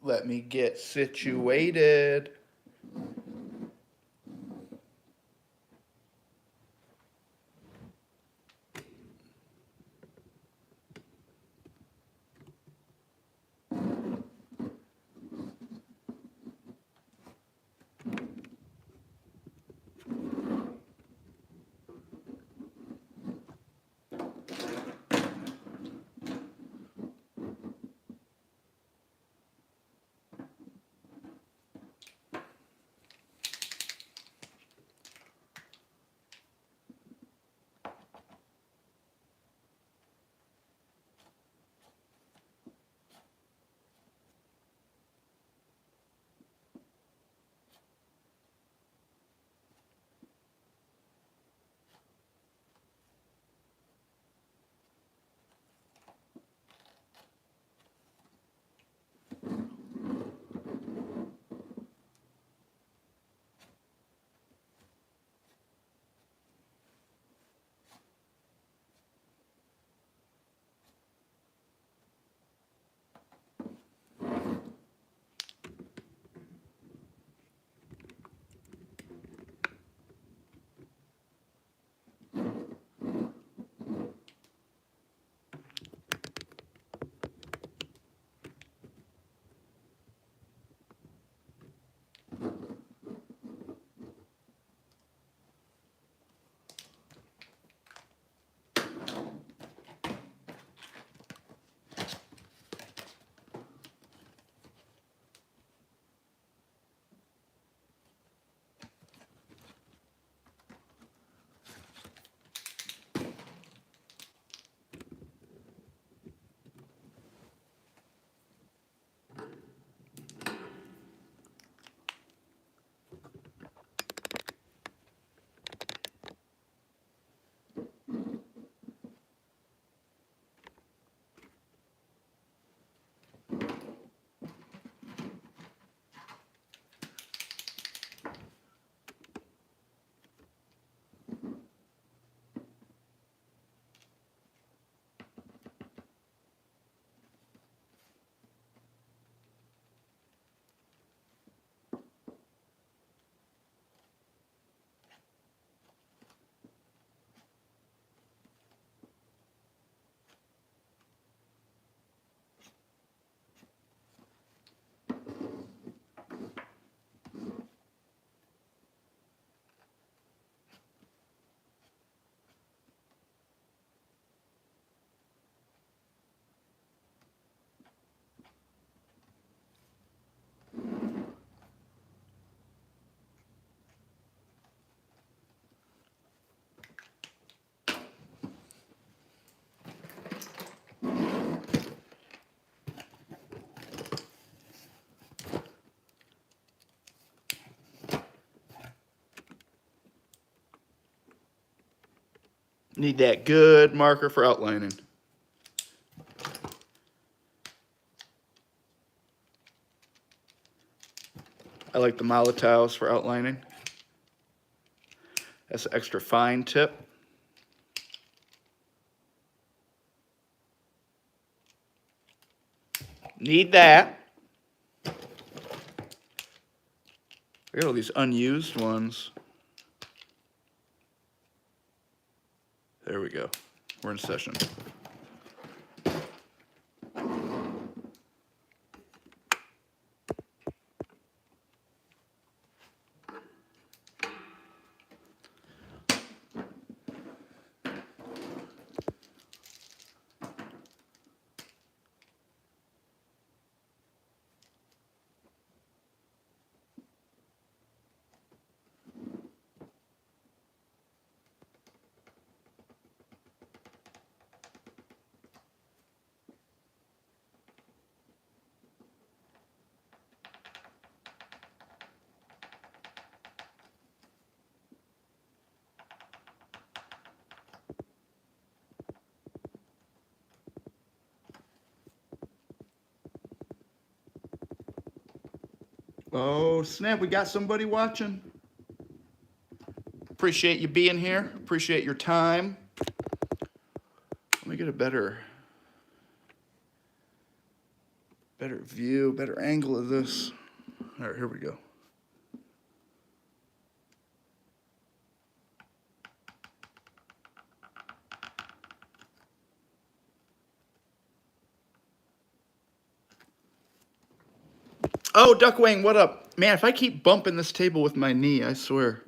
Let me get situated. Need that good marker for outlining. I like the Molotovs for outlining. That's an extra fine tip. Need that. I got all these unused ones. There we go. We're in session. Oh, snap, we got somebody watching. Appreciate you being here. Appreciate your time. Let me get a better... Better view, better angle of this. All right, here we go. Oh, Duckwing, what up? Man, if I keep bumping this table with my knee, I swear.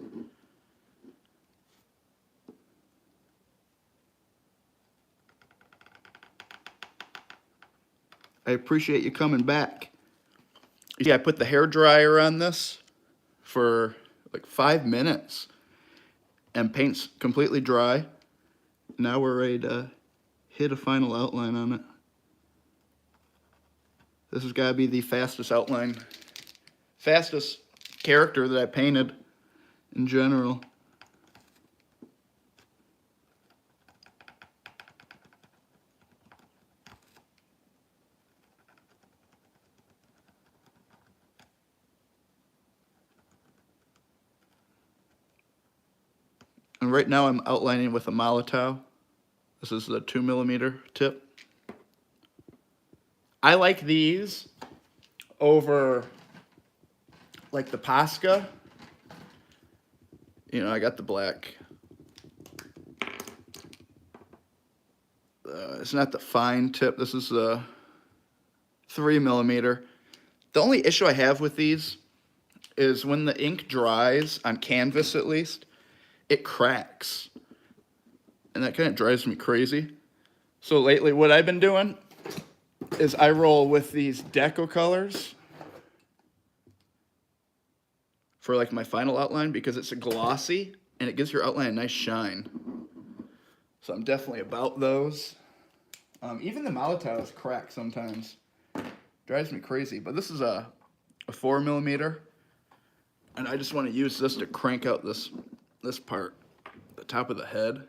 I appreciate you coming back. Yeah, I put the hair dryer on this for like 5 minutes and paint's completely dry. Now we're ready to hit a final outline on it. This has got to be the fastest outline, fastest character that I painted in general. And right now I'm outlining with a Molotov. This is the 2mm tip. I like these over like the Posca. You know, I got the black. It's not the fine tip. This is the 3mm. The only issue I have with these is when the ink dries, on canvas at least, it cracks. And that kind of drives me crazy. So lately what I've been doing is I roll with these deco colors for like my final outline because it's a glossy and it gives your outline a nice shine. So I'm definitely about those. Even the Molotovs crack sometimes. Drives me crazy. But this is a 4mm. And I just want to use this to crank out this part, the top of the head.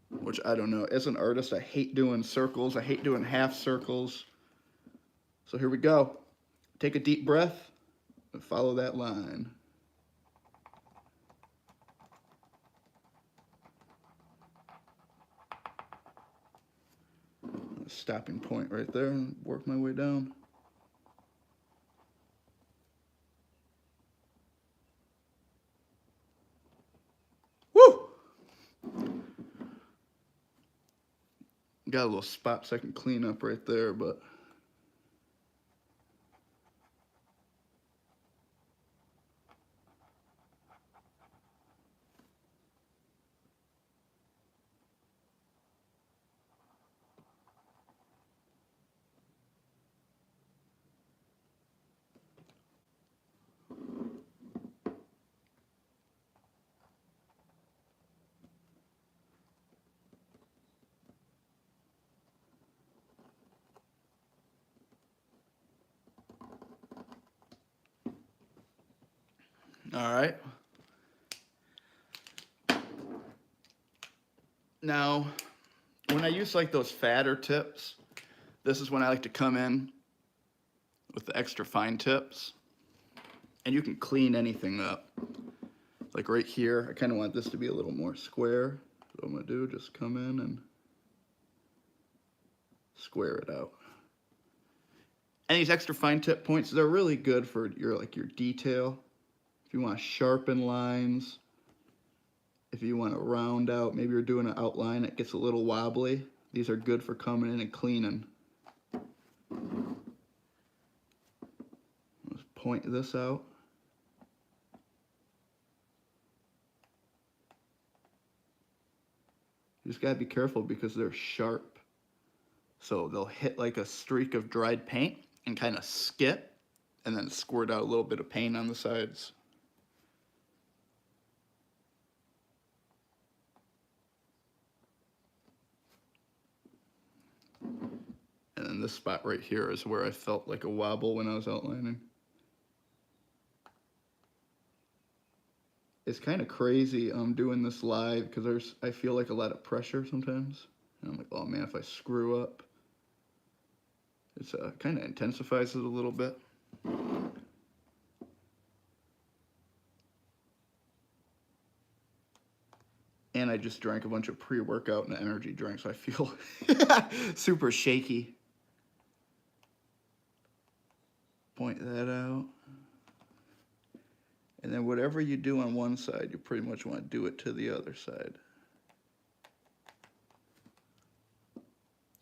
Which I don't know. As an artist, I hate doing circles. I hate doing half circles. So here we go. Take a deep breath and follow that line. Stopping point right there and work my way down. Woo! Got a little spots I can clean up right there, but all right. Now, when I use like those fatter tips, this is when I like to come in with the extra fine tips. And you can clean anything up. Like right here, I kind of want this to be a little more square. So what I'm gonna do, just come in and square it out. And these extra fine tip points, they're really good for your detail. If you want to sharpen lines, if you want to round out, maybe you're doing an outline that gets a little wobbly. These are good for coming in and cleaning. Let's point this out. You just gotta be careful because they're sharp. So they'll hit like a streak of dried paint and kind of skip and then squirt out a little bit of paint on the sides. And then this spot right here is where I felt like a wobble when I was outlining. It's kind of crazy doing this live because I feel like a lot of pressure sometimes. And I'm like, oh man, if I screw up, it's kind of intensifies it a little bit. And I just drank a bunch of pre-workout and energy drinks. I feel super shaky. Point that out. And then whatever you do on one side, you pretty much want to do it to the other side.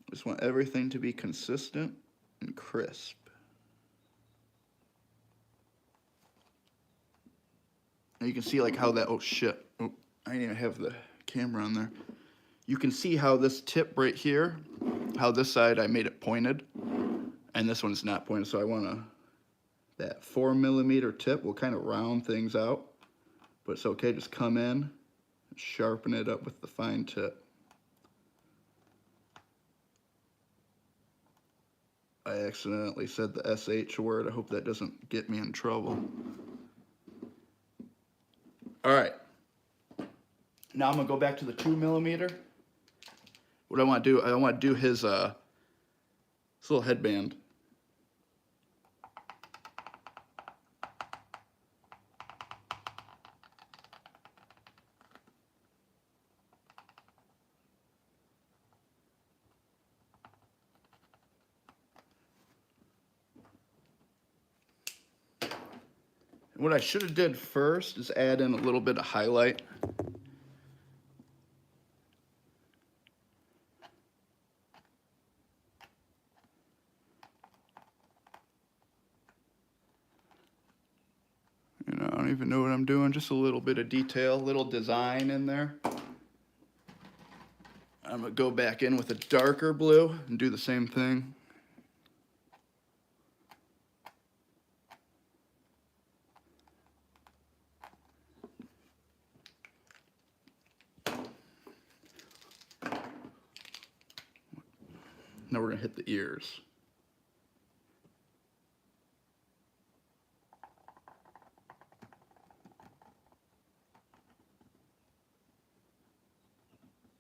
Just want everything to be consistent and crisp. And you can see like how that, oh shit, oh, I didn't even have the camera on there. You can see how this tip right here, how this side I made it pointed, and this one's not pointed, so I want that 4mm tip will kind of round things out, but it's okay, just come in and sharpen it up with the fine tip. I accidentally said the SH word. I hope that doesn't get me in trouble. All right. Now I'm gonna go back to the 2mm. What I want to do, I want to do his little headband. What I should have did first is add in a little bit of highlight. You know, I don't even know what I'm doing, just a little bit of detail, little design in there. I'm gonna go back in with a darker blue and do the same thing. Now we're gonna hit the ears.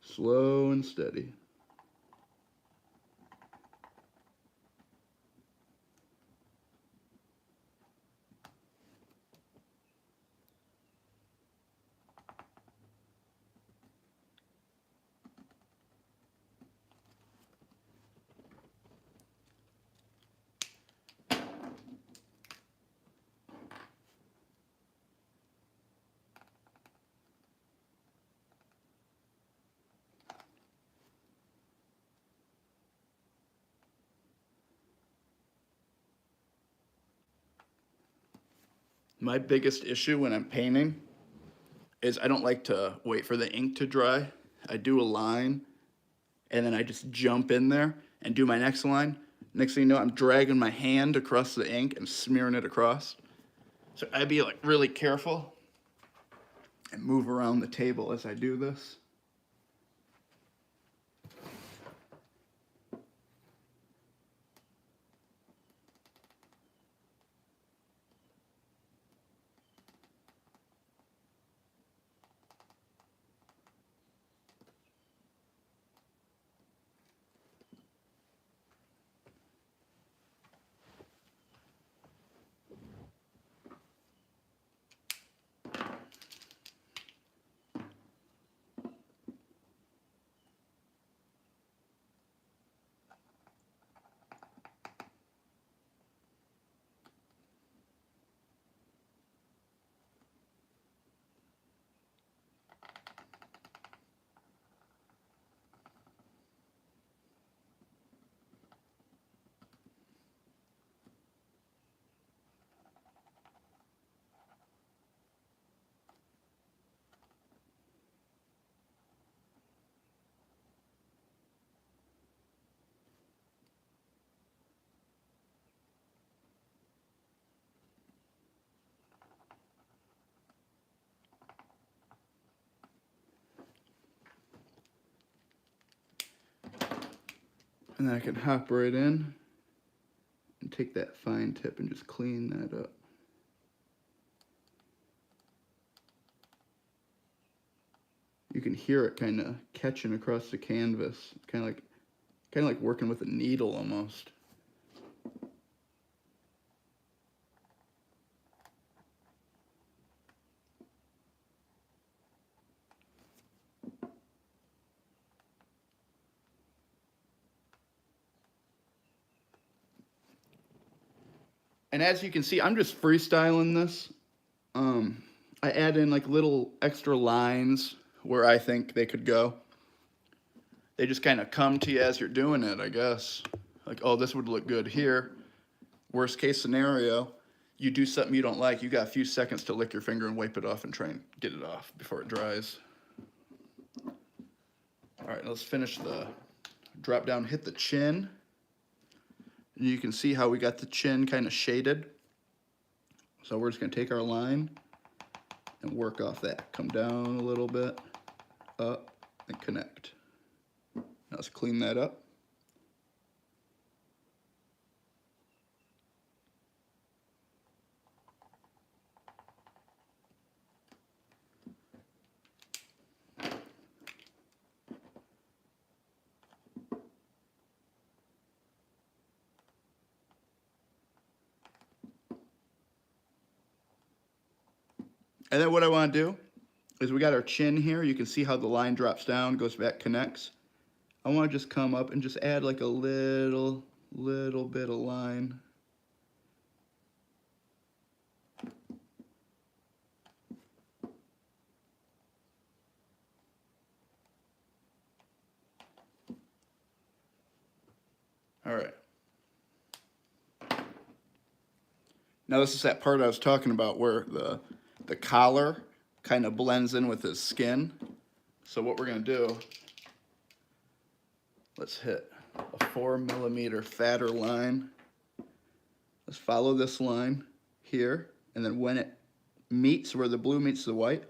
Slow and steady. My biggest issue when I'm painting is I don't like to wait for the ink to dry. I do a line and then I just jump in there and do my next line. Next thing you know, I'm dragging my hand across the ink and smearing it across. So I'd be like really careful and move around the table as I do this. And then I can hop right in and take that fine tip and just clean that up. You can hear it kind of catching across the canvas, kind of like working with a needle almost. And as you can see, I'm just freestyling this. I add in like little extra lines where I think they could go. They just kind of come to you as you're doing it, I guess. Like, oh, this would look good here. Worst case scenario, you do something you don't like, you got a few seconds to lick your finger and wipe it off and try and get it off before it dries. All right, let's finish the drop down, hit the chin. And you can see how we got the chin kind of shaded. So we're just gonna take our line and work off that. Come down a little bit, up, and connect. Now let's clean that up. And then what I want to do is we got our chin here. You can see how the line drops down, goes back, connects. I want to just come up and just add like a little bit of line. All right. Now this is that part I was talking about where the collar kind of blends in with his skin. So what we're going to do, let's hit a 4mm fatter line. Let's follow this line here, and then when it meets where the blue meets the white,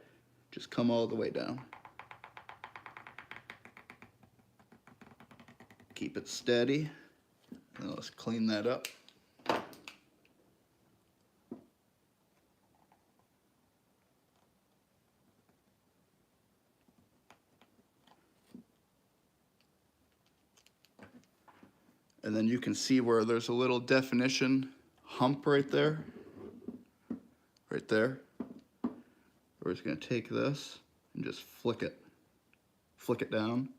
just come all the way down. Keep it steady. Now let's clean that up. And then you can see where there's a little definition hump right there. Right there. We're just going to take this and just flick it down.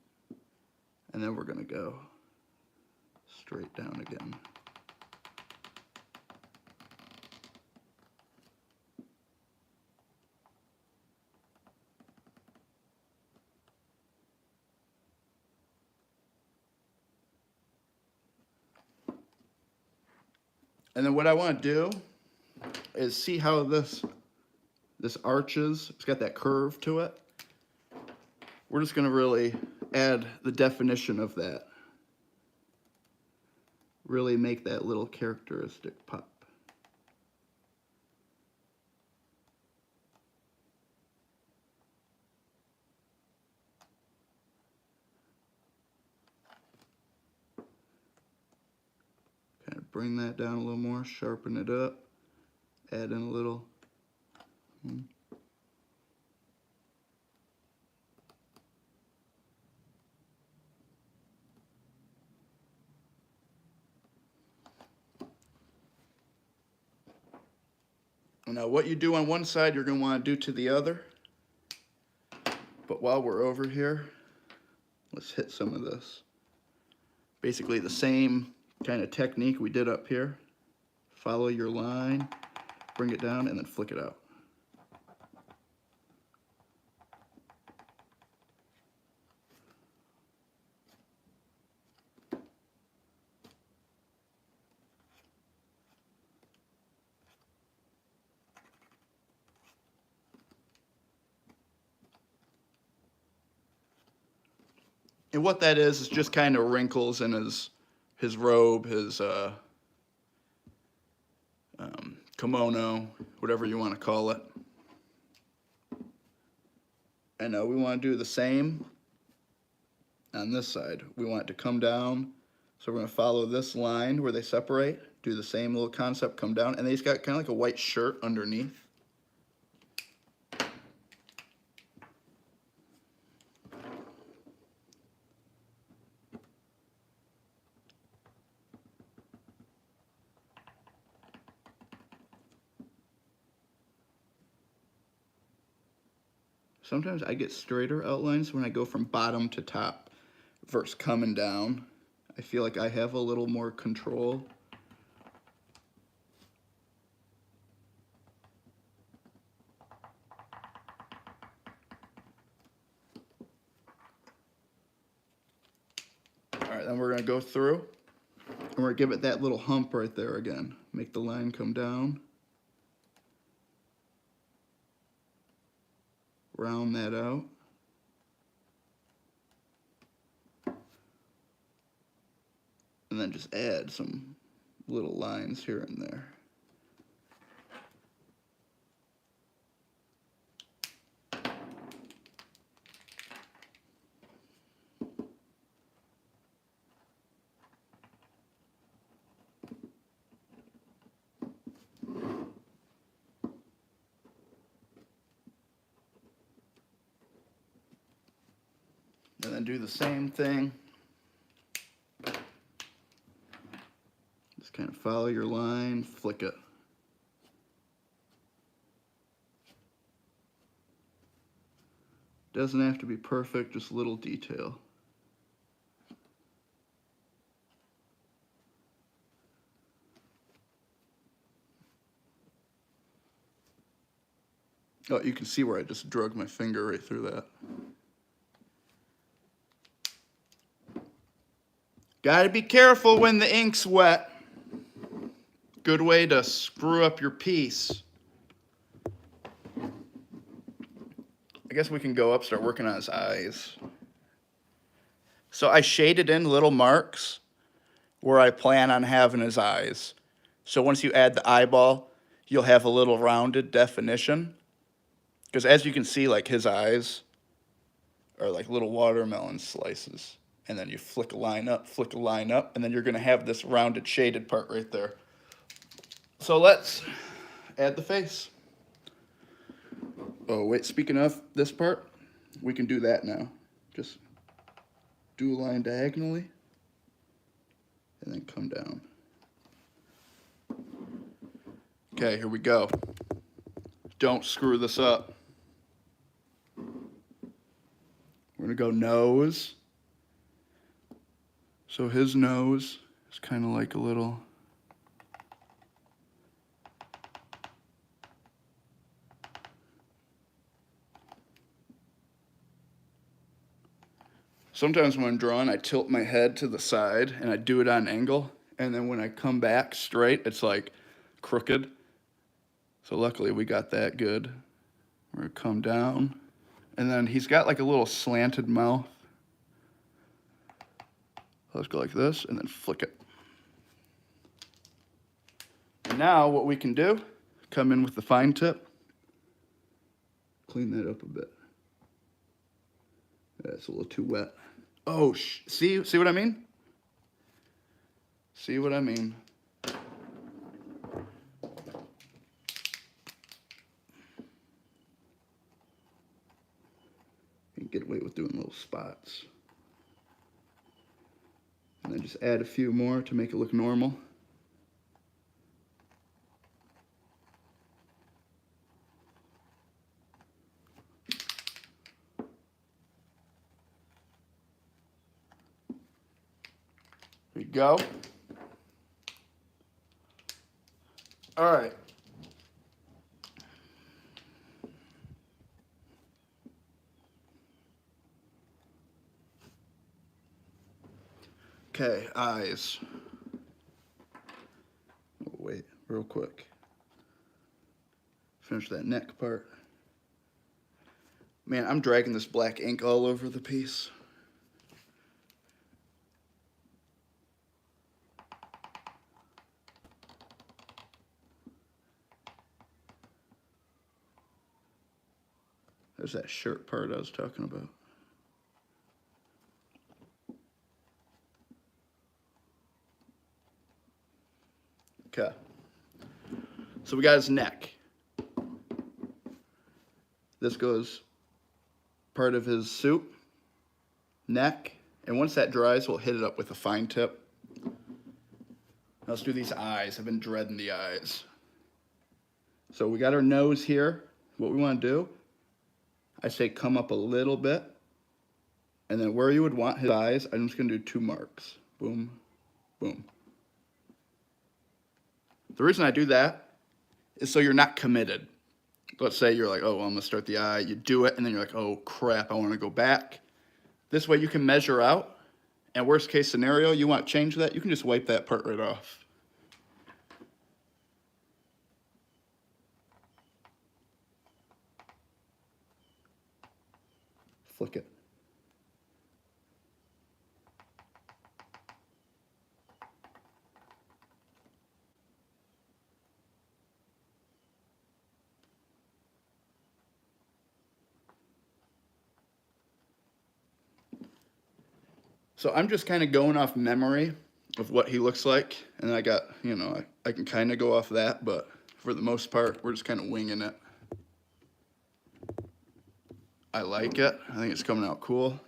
And then we're going to go straight down again. And then what I want to do is see how this arches. It's got that curve to it. We're just going to really add the definition of that. Really make that little characteristic pop. Kind of bring that down a little more, sharpen it up, add in a little. Now what you do on one side, you're going to want to do to the other. But while we're over here, let's hit some of this. Basically the same kind of technique we did up here. Follow your line, bring it down, and then flick it out. And what that is just kind of wrinkles in his robe, his kimono, whatever you want to call it. And we want to do the same on this side. We want it to come down, so we're going to follow this line where they separate, do the same little concept, come down, and he's got kind of like a white shirt underneath. Sometimes I get straighter outlines when I go from bottom to top versus coming down. I feel like I have a little more control. All right, then we're gonna go through and we're gonna give it that little hump right there again. Make the line come down. Round that out. And then just add some little lines here and there. And then do the same thing. Just kind of follow your line, flick it. Doesn't have to be perfect, just a little detail. Oh, you can see where I just drug my finger right through that. Gotta be careful when the ink's wet. Good way to screw up your piece. I guess we can go up, start working on his eyes. So I shaded in little marks where I plan on having his eyes. So once you add the eyeball, you'll have a little rounded definition. Because as you can see, like his eyes are like little watermelon slices. And then you flick a line up, and then you're gonna have this rounded shaded part right there. So let's add the face. Oh wait, speaking of this part, we can do that now. Just do a line diagonally, and then come down. Okay, here we go. Don't screw this up. We're gonna go nose. So his nose is kind of like a little... Sometimes when I'm drawing, I tilt my head to the side and I do it on angle. And then when I come back straight, it's like crooked. So luckily we got that good. We're gonna come down. And then he's got like a little slanted mouth. Let's go like this and then flick it. And now what we can do, come in with the fine tip, clean that up a bit. That's a little too wet. Oh, see what I mean? See what I mean? You can get away with doing little spots. And then just add a few more to make it look normal. There you go. All right. Okay, eyes. Oh, wait, real quick. Finish that neck part. Man, I'm dragging this black ink all over the piece. There's that shirt part I was talking about. Okay. So we got his neck. This goes part of his suit, neck, and once that dries, we'll hit it up with a fine tip. Now let's do these eyes. I've been dreading the eyes. So we got our nose here. What we want to do, I say come up a little bit, and then where you would want his eyes, I'm just going to do 2 marks. Boom, boom. The reason I do that is so you're not committed. Let's say you're like, oh, well, I'm going to start the eye. You do it, and then you're like, oh, crap, I want to go back. This way you can measure out And worst case scenario, you want to change that, you can just wipe that part right off. Flick it. So I'm just kind of going off memory of what he looks like. And I got, you know, I can kind of go off that, but for the most part, we're just kind of winging it. I like it. I think it's coming out cool.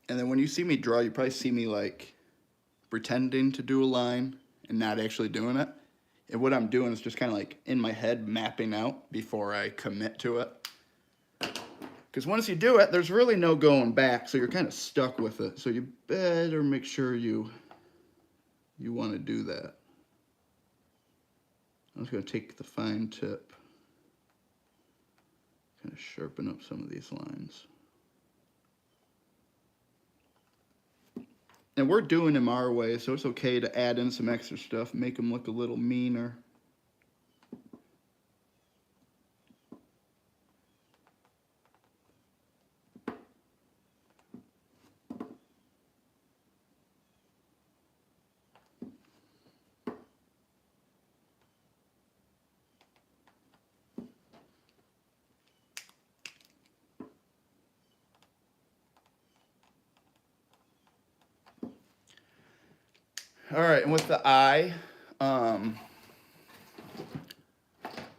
And then when you see me draw, you probably see me like pretending to do a line and not actually doing it. And what I'm doing is just kind of like in my head mapping out before I commit to it. Because once you do it, there's really no going back, so you're kind of stuck with it. So you better make sure you want to do that. I'm just going to take the fine tip, kind of sharpen up some of these lines. And we're doing them our way, so it's okay to add in some extra stuff, make them look a little meaner. All right, and with the eye,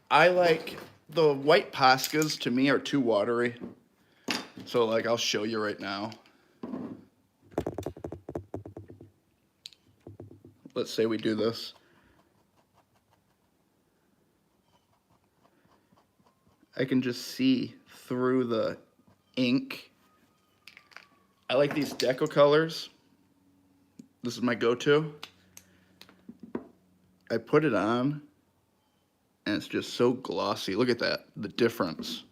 I like the white Poscas to me are too watery. So like I'll show you right now. Let's say we do this. I can just see through the ink. I like these deco colors. This is my go-to. I put it on and it's just so glossy. Look at that, the difference.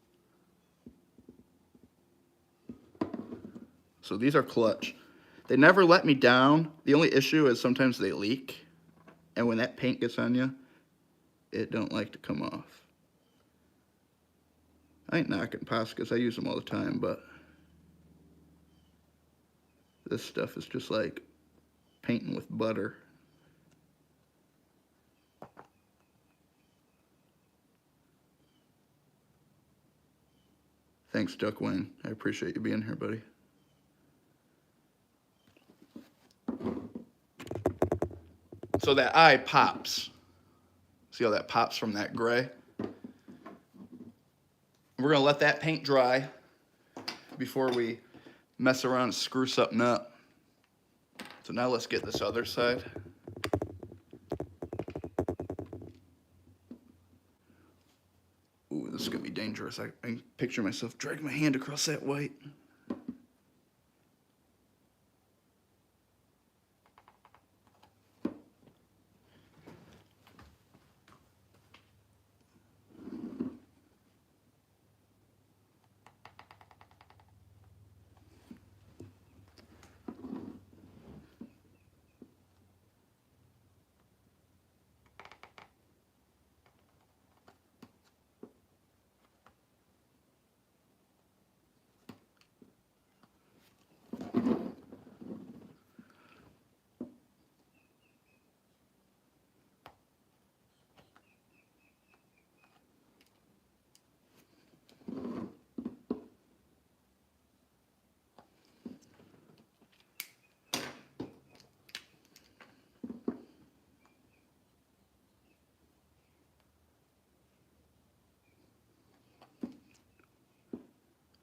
So these are clutch. They never let me down. The only issue is sometimes they leak. And when that paint gets on you, it don't like to come off. I ain't knocking Poscas, I use them all the time, but this stuff is just like painting with butter. Thanks, Duck Wayne. I appreciate you being here, buddy. So that eye pops. See how that pops from that gray? We're gonna let that paint dry before we mess around and screw something up. So now let's get this other side. Ooh, this is gonna be dangerous. I can picture myself dragging my hand across that white.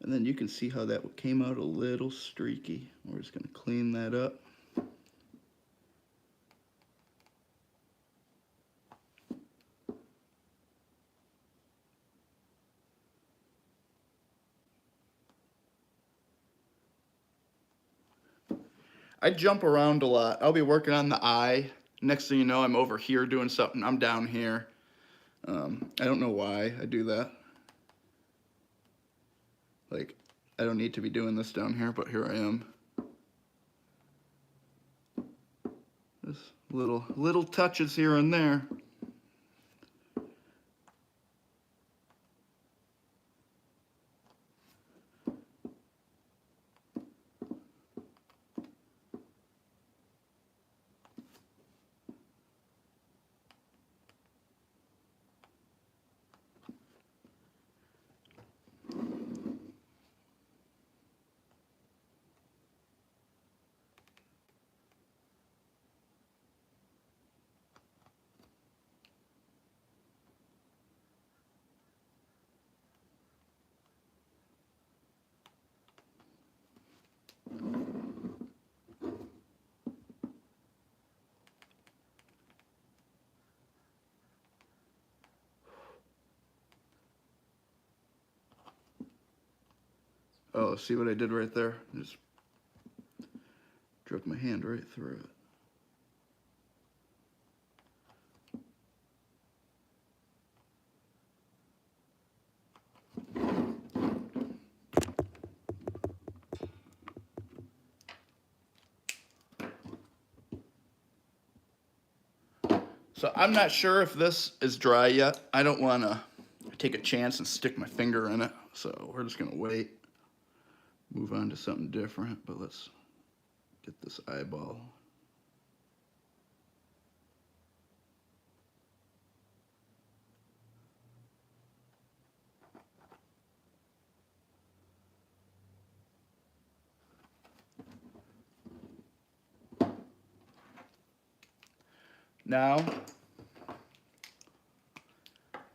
And then you can see how that came out a little streaky. We're just gonna clean that up. I jump around a lot. I'll be working on the eye. Next thing you know, I'm over here doing something. I'm down here. I don't know why I do that. Like, I don't need to be doing this down here, but here I am. Just little touches here and there. Oh, see what I did right there? Just drove my hand right through it. So I'm not sure if this is dry yet. I don't want to take a chance and stick my finger in it. So we're just going to wait. Move on to something different, but let's get this eyeball. Now,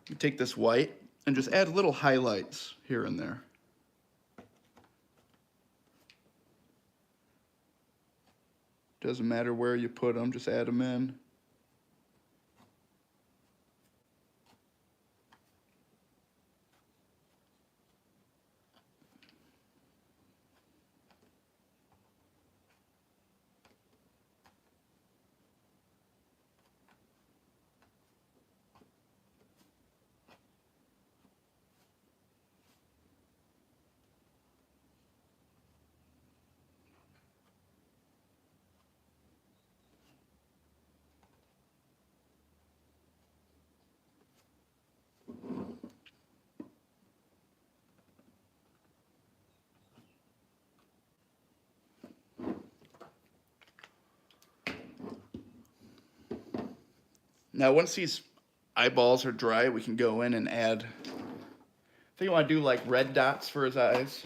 you take this white and just add little highlights here and there. Doesn't matter where you put them, just add them in. Now, once these eyeballs are dry, we can go in and add, I think I want to do like red dots for his eyes.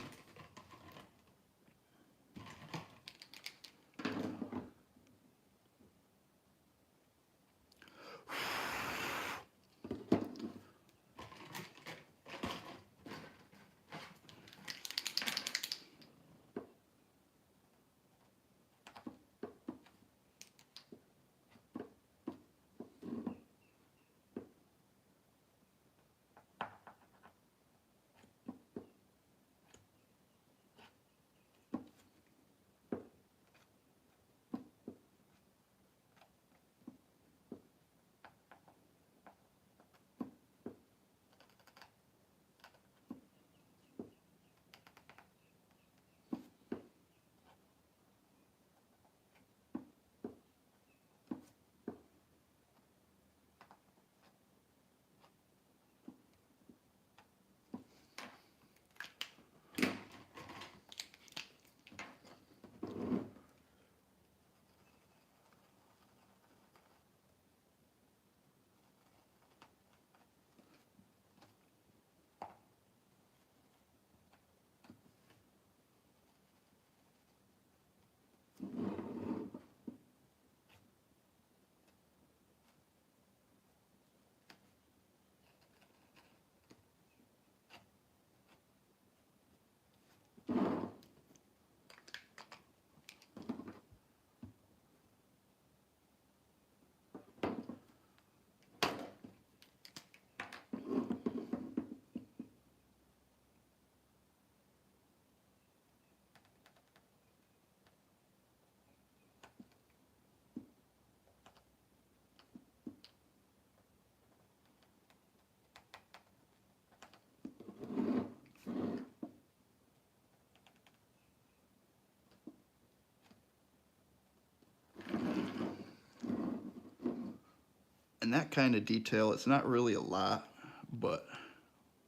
And that kind of detail, it's not really a lot, but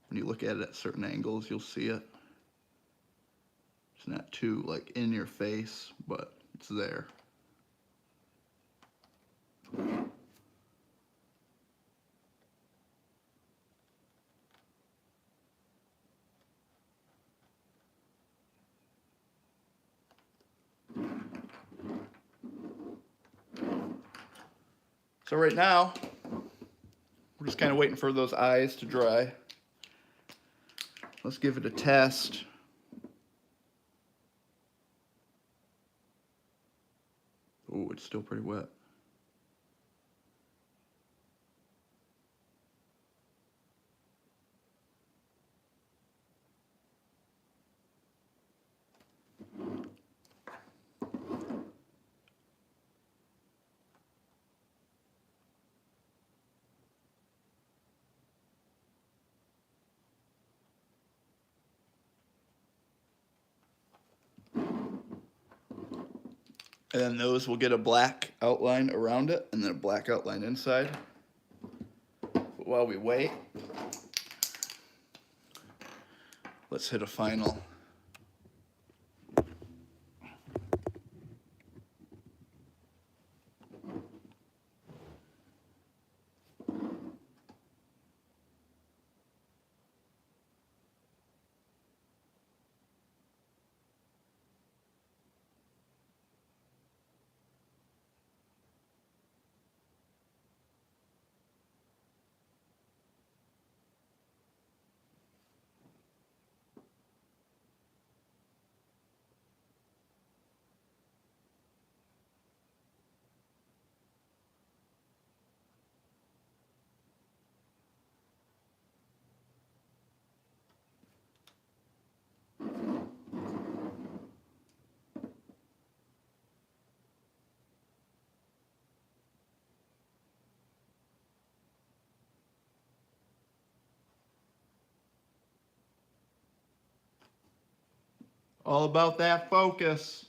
when you look at it at certain angles, you'll see it. It's not too like in your face, but it's there. So right now, we're just kind of waiting for those eyes to dry. Let's give it a test. Oh, it's still pretty wet. And then those will get a black outline around it and then a black outline inside. But while we wait, let's hit a final. All about that focus.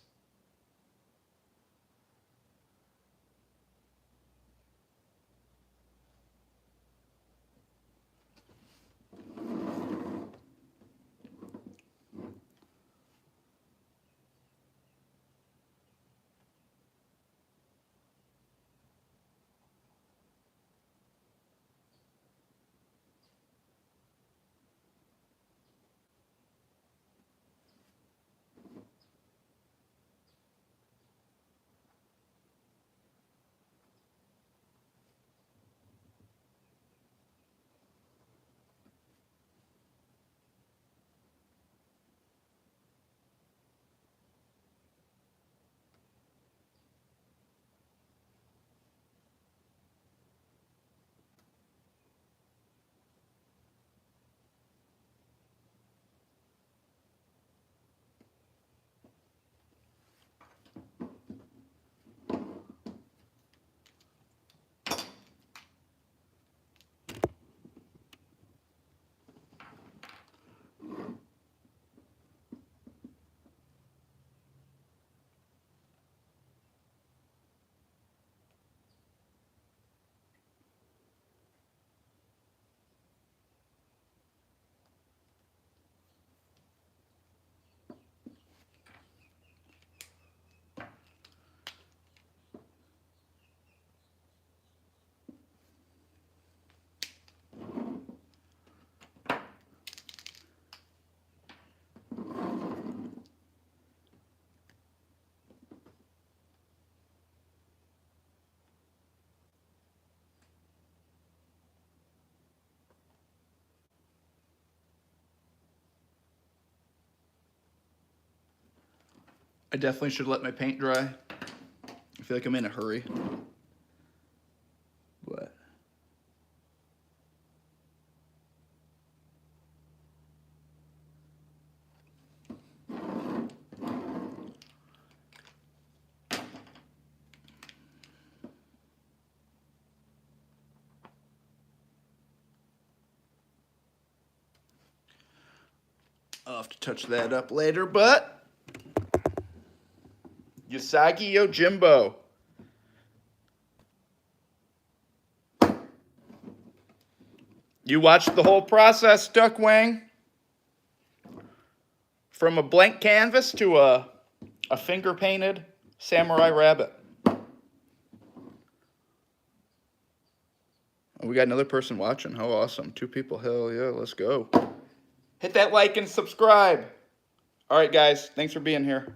I definitely should let my paint dry. I feel like I'm in a hurry. But I'll have to touch that up later, but Usagi Yojimbo. You watched the whole process, Duckwang. From a blank canvas to a finger-painted samurai rabbit. Oh, we got another person watching. How awesome. 2 people. Hell yeah, let's go. Hit that like and subscribe. All right, guys. Thanks for being here.